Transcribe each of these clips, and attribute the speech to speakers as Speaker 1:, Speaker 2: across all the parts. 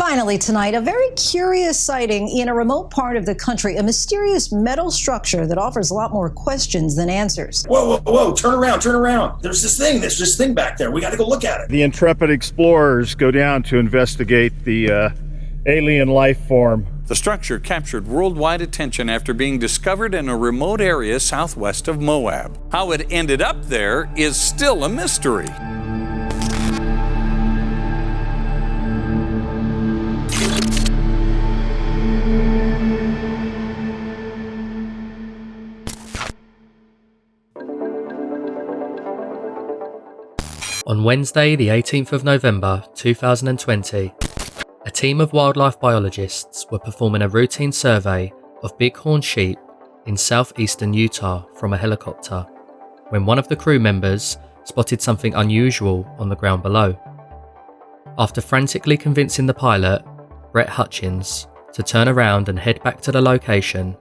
Speaker 1: Finally tonight, a very curious sighting in a remote part of the country, a mysterious metal structure that offers a lot more questions than answers.
Speaker 2: Whoa, whoa, whoa, turn around. There's this thing back there. We got to go look at it.
Speaker 3: The intrepid explorers go down to investigate the alien life form.
Speaker 4: The structure captured worldwide attention after being discovered in a remote area southwest of Moab. How it ended up there is still a mystery.
Speaker 5: On Wednesday, the 18th of November 2020, a team of wildlife biologists were performing a routine survey of bighorn sheep in southeastern Utah from a helicopter, when one of the crew members spotted something unusual on the ground below. After frantically convincing the pilot, Brett Hutchins, to turn around and head back to the location,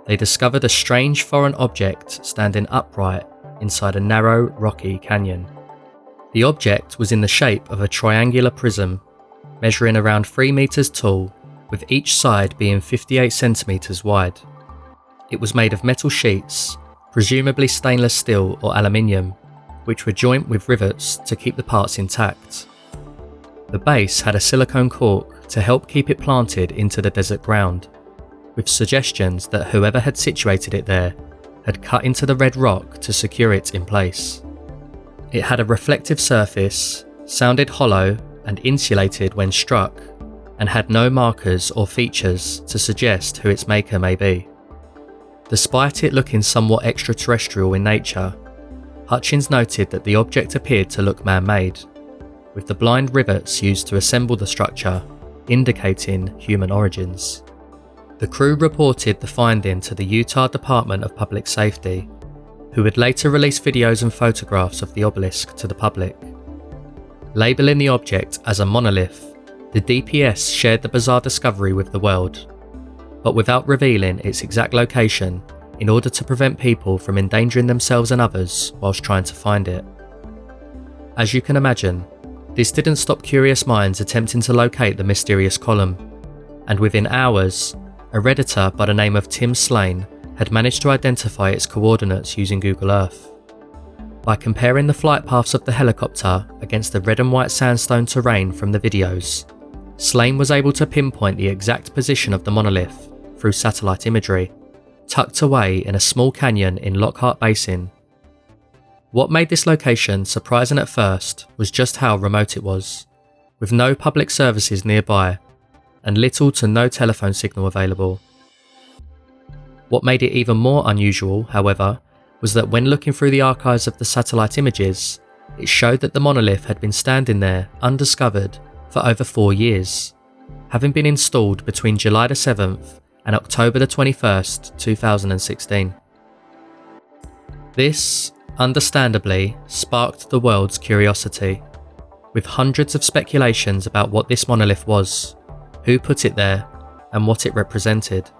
Speaker 5: they discovered a strange foreign object standing upright inside a narrow, rocky canyon. The object was in the shape of a triangular prism, measuring around 3 meters tall, with each side being 58 centimeters wide. It was made of metal sheets, presumably stainless steel or aluminium, which were joined with rivets to keep the parts intact. The base had a silicone cork to help keep it planted into the desert ground, with suggestions that whoever had situated it there had cut into the red rock to secure it in place. It had a reflective surface, sounded hollow and insulated when struck, and had no markers or features to suggest who its maker may be. Despite it looking somewhat extraterrestrial in nature, Hutchins noted that the object appeared to look man-made, with the blind rivets used to assemble the structure indicating human origins. The crew reported the finding to the Utah Department of Public Safety, who would later release videos and photographs of the obelisk to the public. Labelling the object as a monolith, the DPS shared the bizarre discovery with the world, but without revealing its exact location in order to prevent people from endangering themselves and others whilst trying to find it. As you can imagine, this didn't stop curious minds attempting to locate the mysterious column, and within hours, a Redditor by the name of Tim Slane had managed to identify its coordinates using Google Earth. By comparing the flight paths of the helicopter against the red and white sandstone terrain from the videos, Slane was able to pinpoint the exact position of the monolith through satellite imagery, tucked away in a small canyon in Lockhart Basin. What made this location surprising at first was just how remote it was, with no public services nearby and little to no telephone signal available. What made it even more unusual, however, was that when looking through the archives of the satellite images, it showed that the monolith had been standing there undiscovered for over 4 years, having been installed between July the 7th and October the 21st, 2016. This, understandably, sparked the world's curiosity, with hundreds of speculations about what this monolith was, who put it there, and what it represented.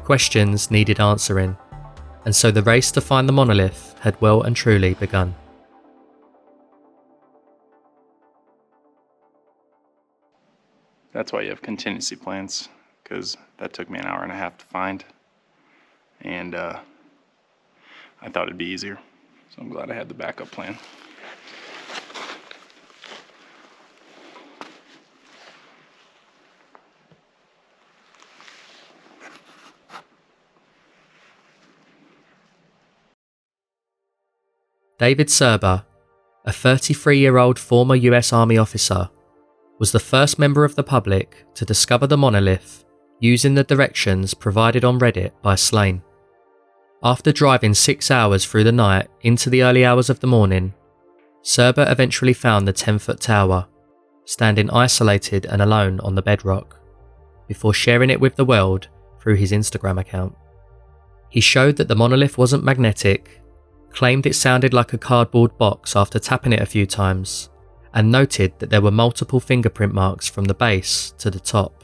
Speaker 5: Questions needed answering, and so the race to find the monolith had well and truly begun.
Speaker 6: That's why you have contingency plans, because that took me an hour and a half to find, and I thought it'd be easier, so I'm glad I had the backup plan.
Speaker 5: David Serber, a 33-year-old former US Army officer, was the first member of the public to discover the monolith using the directions provided on Reddit by Slane. After driving 6 hours through the night into the early hours of the morning, Serber eventually found the 10-foot tower, standing isolated and alone on the bedrock, before sharing it with the world through his Instagram account. He showed that the monolith wasn't magnetic, claimed it sounded like a cardboard box after tapping it a few times, and noted that there were multiple fingerprint marks from the base to the top.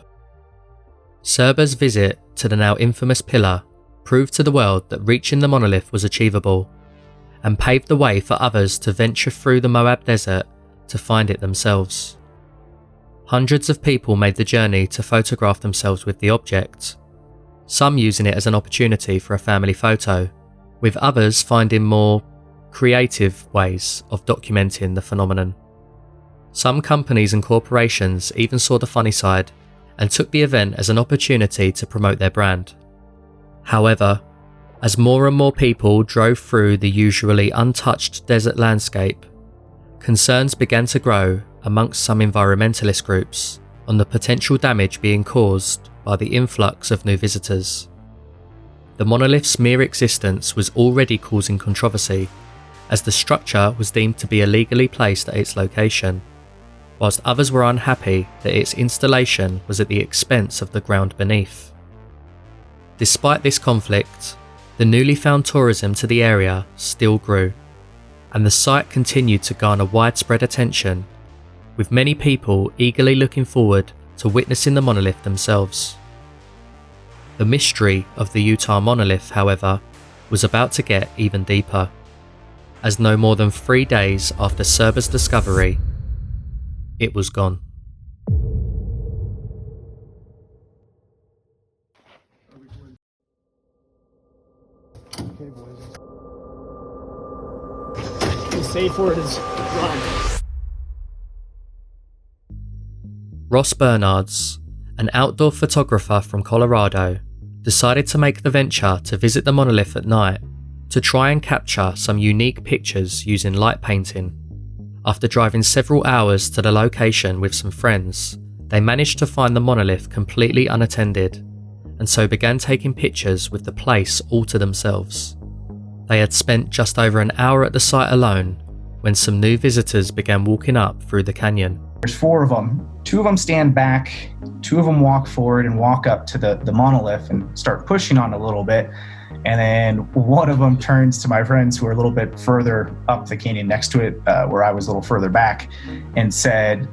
Speaker 5: Serber's visit to the now infamous pillar proved to the world that reaching the monolith was achievable, and paved the way for others to venture through the Moab desert to find it themselves. hundreds of people made the journey to photograph themselves with the object, some using it as an opportunity for a family photo, with others finding more creative ways of documenting the phenomenon. Some companies and corporations even saw the funny side and took the event as an opportunity to promote their brand. However, as more and more people drove through the usually untouched desert landscape, concerns began to grow amongst some environmentalist groups on the potential damage being caused by the influx of new visitors. The monolith's mere existence was already causing controversy, as the structure was deemed to be illegally placed at its location, whilst others were unhappy that its installation was at the expense of the ground beneath. Despite this conflict, the newly found tourism to the area still grew, and the site continued to garner widespread attention, with many people eagerly looking forward to witnessing the monolith themselves. The mystery of the Utah monolith, however, was about to get even deeper, as no more than 3 days after Serber's discovery, it was gone.
Speaker 7: The safe word is run.
Speaker 5: Ross Bernards, an outdoor photographer from Colorado, decided to make the venture to visit the monolith at night to try and capture some unique pictures using light painting. After driving several hours to the location with some friends, they managed to find the monolith completely unattended, and so began taking pictures with the place all to themselves. They had spent just over an hour at the site alone when some new visitors began walking up through the canyon.
Speaker 8: There's 4 of them. 2 of them stand back, 2 of them walk forward and walk up to the monolith and start pushing on it a little bit. And then one of them turns to my friends who are a little bit further up the canyon next to it, where I was a little further back, and said,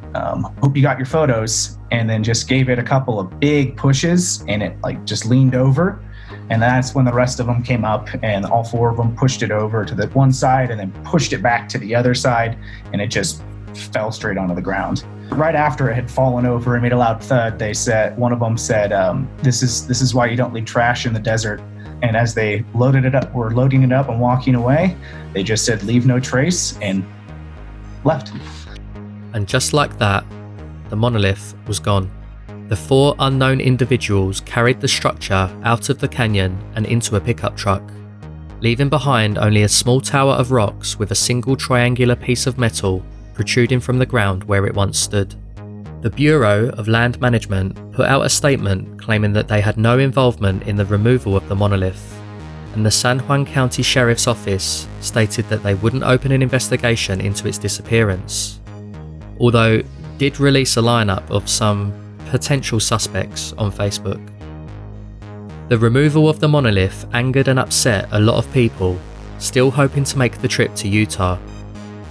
Speaker 8: hope you got your photos. And then just gave it a couple of big pushes, and it like just leaned over. And that's when the rest of them came up, and all 4 of them pushed it over to the one side and then pushed it back to the other side, and it just fell straight onto the ground. Right after it had fallen over and made a loud thud, they said, one of them said, this is why you don't leave trash in the desert. And as they were loading it up and walking away, they just said, leave no trace, and left.
Speaker 5: And just like that, the monolith was gone. The 4 unknown individuals carried the structure out of the canyon and into a pickup truck, leaving behind only a small tower of rocks with a single triangular piece of metal protruding from the ground where it once stood. The Bureau of Land Management put out a statement claiming that they had no involvement in the removal of the monolith, and the San Juan County Sheriff's Office stated that they wouldn't open an investigation into its disappearance, although it did release a lineup of some potential suspects on Facebook. The removal of the monolith angered and upset a lot of people still hoping to make the trip to Utah,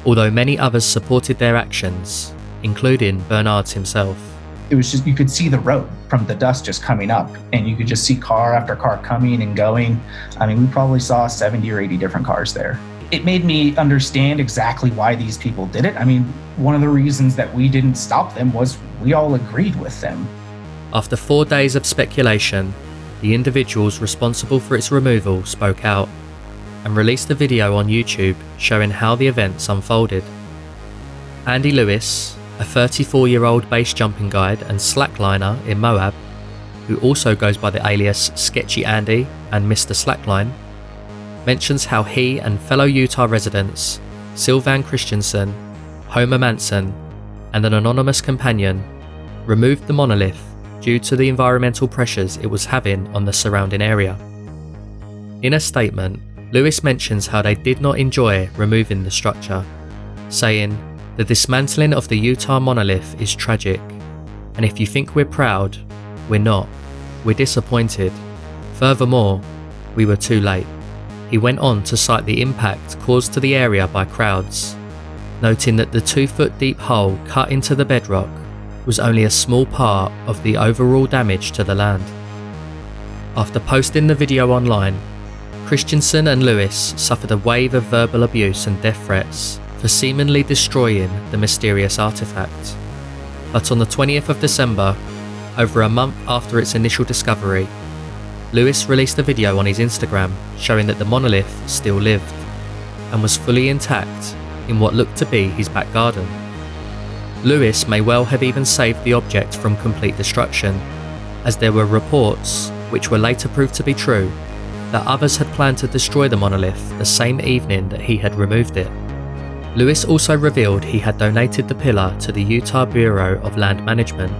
Speaker 5: although many others supported their actions, including Bernards himself.
Speaker 8: It was just, you could see the road from the dust just coming up, and you could just see car after car coming and going. I mean, we probably saw 70 or 80 different cars there. It made me understand exactly why these people did it. I mean, one of the reasons that we didn't stop them was we all agreed with them.
Speaker 5: After 4 days of speculation, the individuals responsible for its removal spoke out and released a video on YouTube showing how the events unfolded. Andy Lewis, a 34-year-old base jumping guide and slackliner in Moab, who also goes by the alias Sketchy Andy and Mr. Slackline, mentions how he and fellow Utah residents Sylvan Christensen, Homer Manson, and an anonymous companion removed the monolith due to the environmental pressures it was having on the surrounding area. In a statement, Lewis mentions how they did not enjoy removing the structure, saying, "The dismantling of the Utah monolith is tragic, and if you think we're proud, we're not. We're disappointed. Furthermore, we were too late." He went on to cite the impact caused to the area by crowds, noting that the 2-foot deep hole cut into the bedrock was only a small part of the overall damage to the land. After posting the video online, Christensen and Lewis suffered a wave of verbal abuse and death threats for seemingly destroying the mysterious artifact. But on the 20th of December, over a month after its initial discovery, Lewis released a video on his Instagram showing that the monolith still lived and was fully intact in what looked to be his back garden. Lewis may well have even saved the object from complete destruction, as there were reports, which were later proved to be true, that others had planned to destroy the monolith the same evening that he had removed it. Lewis also revealed he had donated the pillar to the Utah Bureau of Land Management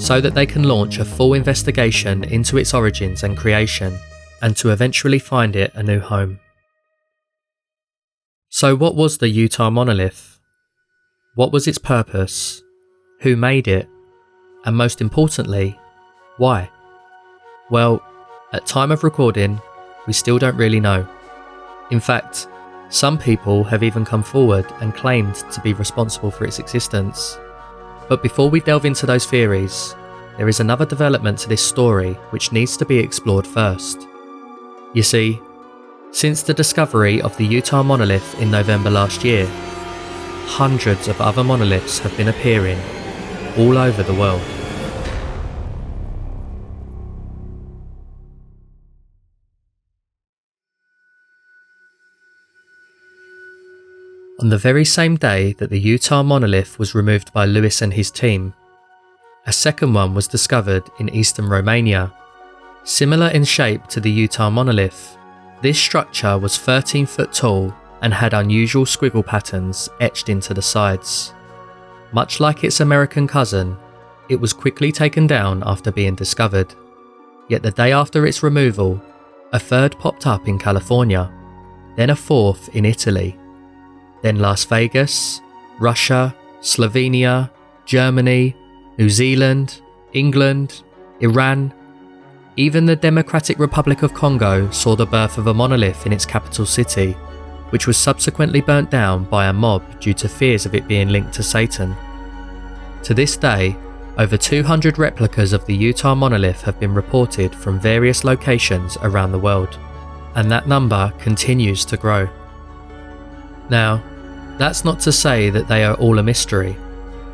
Speaker 5: so that they can launch a full investigation into its origins and creation, and to eventually find it a new home. So what was the Utah monolith? What was its purpose? Who made it? And most importantly, why? Well, at time of recording, we still don't really know. In fact, some people have even come forward and claimed to be responsible for its existence. But before we delve into those theories, there is another development to this story which needs to be explored first. You see, since the discovery of the Utah monolith in November last year, hundreds of other monoliths have been appearing all over the world. On the very same day that the Utah monolith was removed by Lewis and his team, a second one was discovered in eastern Romania. Similar in shape to the Utah monolith, this structure was 13 foot tall and had unusual squiggle patterns etched into the sides. Much like its American cousin, it was quickly taken down after being discovered. Yet the day after its removal, a third popped up in California, then a fourth in Italy, then Las Vegas, Russia, Slovenia, Germany, New Zealand, England, Iran. Even the Democratic Republic of Congo saw the birth of a monolith in its capital city, which was subsequently burnt down by a mob due to fears of it being linked to Satan. To this day, over 200 replicas of the Utah monolith have been reported from various locations around the world, and that number continues to grow. Now, that's not to say that they are all a mystery.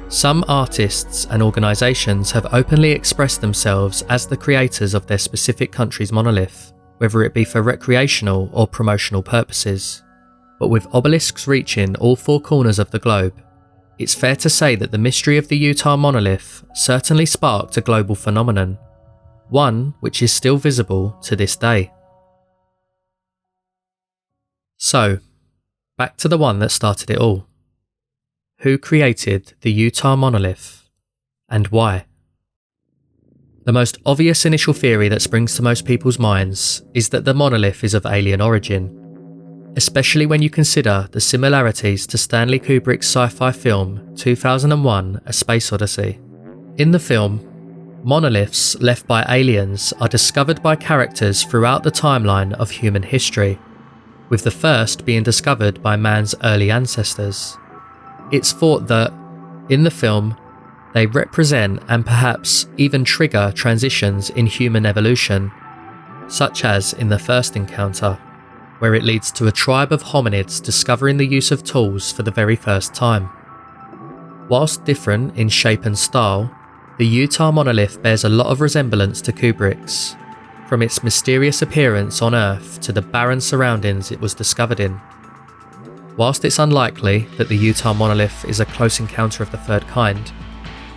Speaker 5: Some artists and organisations have openly expressed themselves as the creators of their specific country's monolith, whether it be for recreational or promotional purposes. But with obelisks reaching all four corners of the globe, it's fair to say that the mystery of the Utah monolith certainly sparked a global phenomenon, one which is still visible to this day. So, back to the one that started it all. Who created the Utah monolith, and why? The most obvious initial theory that springs to most people's minds is that the monolith is of alien origin, especially when you consider the similarities to Stanley Kubrick's sci-fi film 2001: A Space Odyssey. In the film, monoliths left by aliens are discovered by characters throughout the timeline of human history, with the first being discovered by man's early ancestors. It's thought that, in the film, they represent and perhaps even trigger transitions in human evolution, such as in the first encounter, where it leads to a tribe of hominids discovering the use of tools for the very first time. Whilst different in shape and style, the Utah monolith bears a lot of resemblance to Kubrick's, from its mysterious appearance on Earth to the barren surroundings it was discovered in. Whilst it's unlikely that the Utah monolith is a close encounter of the third kind,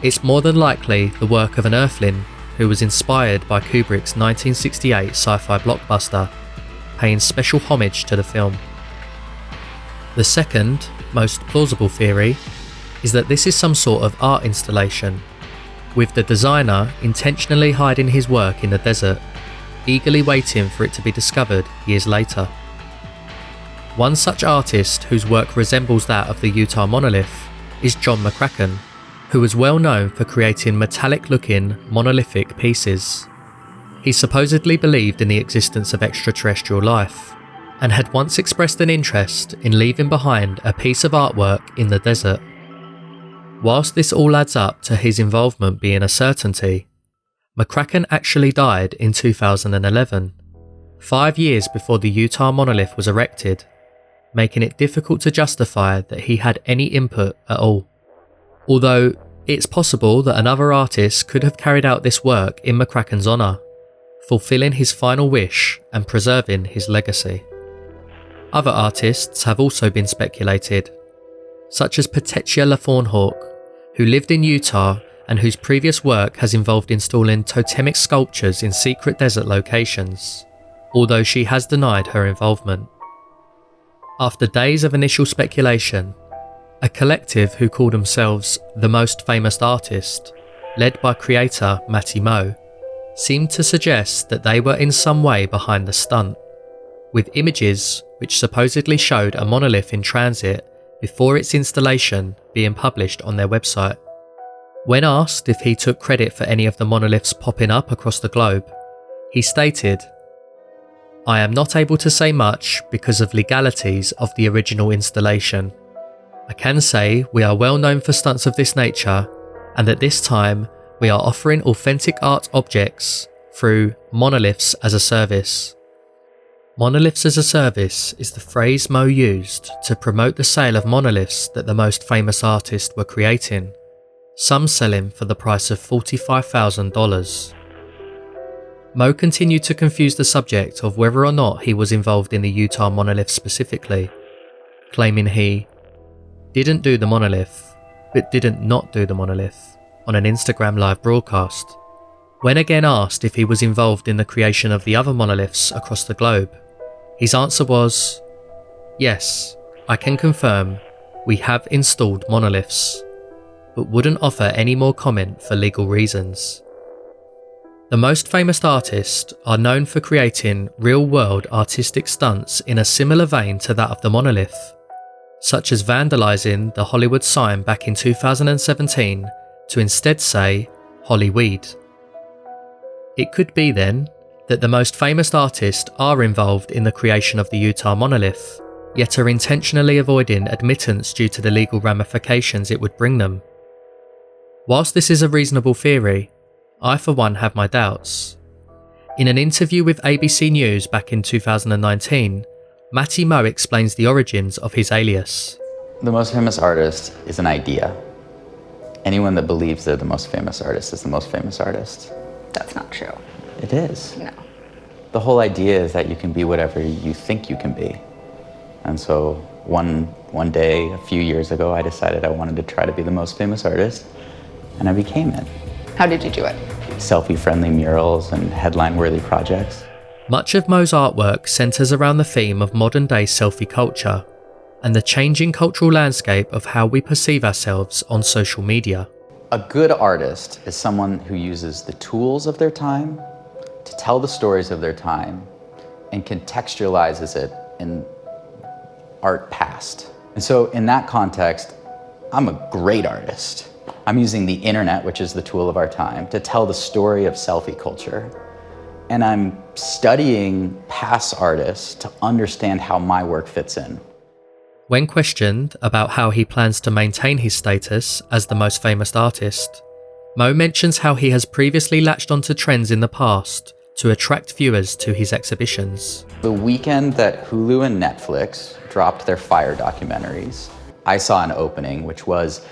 Speaker 5: it's more than likely the work of an Earthling who was inspired by Kubrick's 1968 sci-fi blockbuster, paying special homage to the film. The second, most plausible theory is that this is some sort of art installation, with the designer intentionally hiding his work in the desert, eagerly waiting for it to be discovered years later. One such artist whose work resembles that of the Utah monolith is John McCracken, who was well known for creating metallic-looking, monolithic pieces. He supposedly believed in the existence of extraterrestrial life, and had once expressed an interest in leaving behind a piece of artwork in the desert. Whilst this all adds up to his involvement being a certainty, McCracken actually died in 2011, 5 years before the Utah monolith was erected, making it difficult to justify that he had any input at all. Although, It's possible that another artist could have carried out this work in McCracken's honour, fulfilling his final wish and preserving his legacy. Other artists have also been speculated, such as Petechia Lathornhawk, who lived in Utah and whose previous work has involved installing totemic sculptures in secret desert locations, although she has denied her involvement. After days of initial speculation, a collective who call themselves the Most Famous Artist, led by creator Matty Moe, seemed to suggest that they were in some way behind the stunt, with images which supposedly showed a monolith in transit before its installation being published on their website. When asked if he took credit for any of the monoliths popping up across the globe, he stated, "I am not able to say much because of legalities of the original installation. I can say we are well known for stunts of this nature, and at this time we are offering authentic art objects through Monoliths as a Service." Monoliths as a Service is the phrase Moe used to promote the sale of monoliths that the Most Famous Artist were creating, some selling for the price of $45,000. Moe continued to confuse the subject of whether or not he was involved in the Utah monolith specifically, claiming he didn't do the monolith, but didn't not do the monolith on an Instagram live broadcast. When again asked if he was involved in the creation of the other monoliths across the globe, his answer was, "Yes, I can confirm we have installed monoliths," but wouldn't offer any more comment for legal reasons. The Most Famous Artists are known for creating real-world artistic stunts in a similar vein to that of the monolith, such as vandalising the Hollywood sign back in 2017 to instead say Hollyweed. It could be then that the Most Famous Artists are involved in the creation of the Utah monolith, yet are intentionally avoiding admittance due to the legal ramifications it would bring them. Whilst this is a reasonable theory, I for one have my doubts. In an interview with ABC News back in 2019, Matty Moe explains the origins of his alias.
Speaker 9: The Most Famous Artist is an idea. Anyone that believes they're the most famous artist is the most famous artist.
Speaker 10: That's not true.
Speaker 9: It is.
Speaker 10: No.
Speaker 9: The whole idea is that you can be whatever you think you can be. And so one day, a few years ago, I decided I wanted to try to be the most famous artist, and I became it.
Speaker 10: How did you do it?
Speaker 9: Selfie-friendly murals and headline-worthy projects.
Speaker 5: Much of Moe's artwork centres around the theme of modern-day selfie culture and the changing cultural landscape of how we perceive ourselves on social media.
Speaker 9: A good artist is someone who uses the tools of their time to tell the stories of their time and contextualizes it in art past. And so in that context, I'm a great artist. I'm using the internet, which is the tool of our time, to tell the story of selfie culture. And I'm studying past artists to understand how my work fits in.
Speaker 5: When questioned about how he plans to maintain his status as the most famous artist, Moe mentions how he has previously latched onto trends in the past to attract viewers to his exhibitions.
Speaker 9: The weekend that Hulu and Netflix dropped their Fire documentaries, I saw an opening which was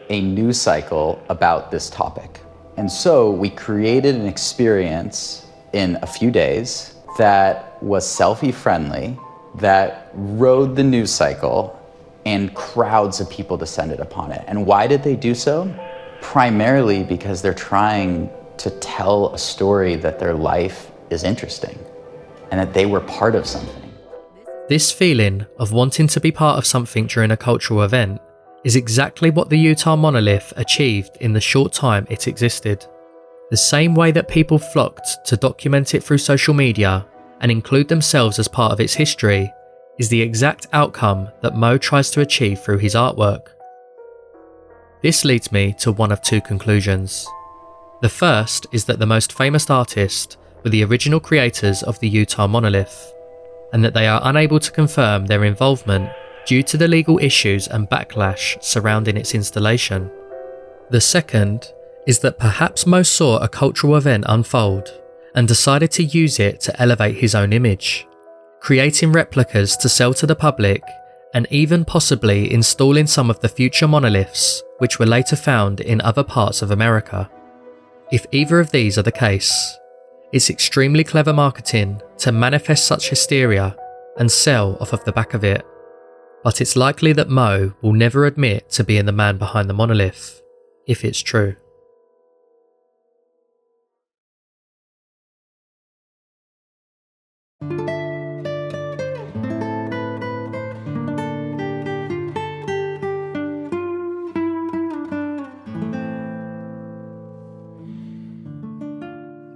Speaker 9: a news cycle about this topic. And so we created an experience in a few days that was selfie friendly, that rode the news cycle, and crowds of people descended upon it. And why did they do so? Primarily because they're trying to tell a story that their life is interesting and that they were part of something.
Speaker 5: This feeling of wanting to be part of something during a cultural event is exactly what the Utah monolith achieved in the short time it existed. The same way that people flocked to document it through social media and include themselves as part of its history is the exact outcome that Moe tries to achieve through his artwork. This leads me to one of two conclusions. The first is that the most famous artists were the original creators of the Utah monolith, and that they are unable to confirm their involvement due to the legal issues and backlash surrounding its installation. The second is that perhaps Moe saw a cultural event unfold and decided to use it to elevate his own image, creating replicas to sell to the public and even possibly installing some of the future monoliths which were later found in other parts of America. If either of these are the case, it's extremely clever marketing to manifest such hysteria and sell off of the back of it, but it's likely that Mo will never admit to being the man behind the monolith, if it's true.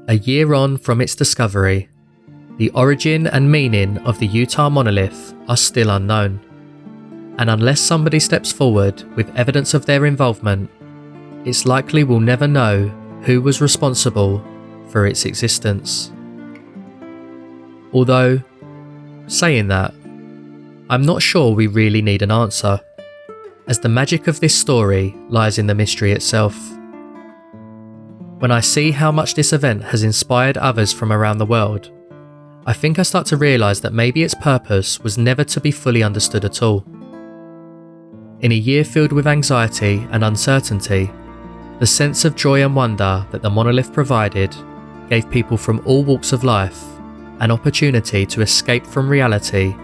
Speaker 5: A year on from its discovery, the origin and meaning of the Utah monolith are still unknown, and unless somebody steps forward with evidence of their involvement, it's likely we'll never know who was responsible for its existence. Although, saying that, I'm not sure we really need an answer, as the magic of this story lies in the mystery itself. When I see how much this event has inspired others from around the world, I think I start to realise that maybe its purpose was never to be fully understood at all. In a year filled with anxiety and uncertainty, the sense of joy and wonder that the monolith provided gave people from all walks of life an opportunity to escape from reality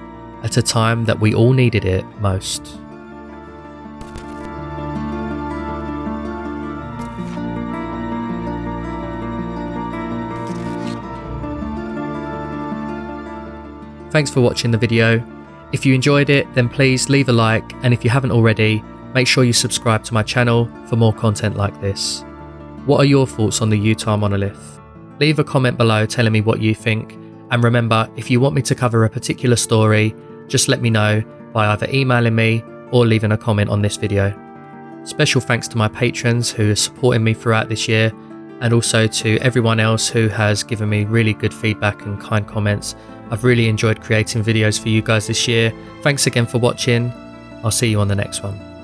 Speaker 5: at a time that we all needed it most. Thanks for watching the video. If you enjoyed it, then please leave a like, and if you haven't already, make sure you subscribe to my channel for more content like this. What are your thoughts on the Utah monolith? Leave a comment below telling me what you think, and remember, if you want me to cover a particular story, just let me know by either emailing me or leaving a comment on this video. Special thanks to my patrons who are supporting me throughout this year, and also to everyone else who has given me really good feedback and kind comments. I've really enjoyed creating videos for you guys this year. Thanks again for watching. I'll see you on the next one.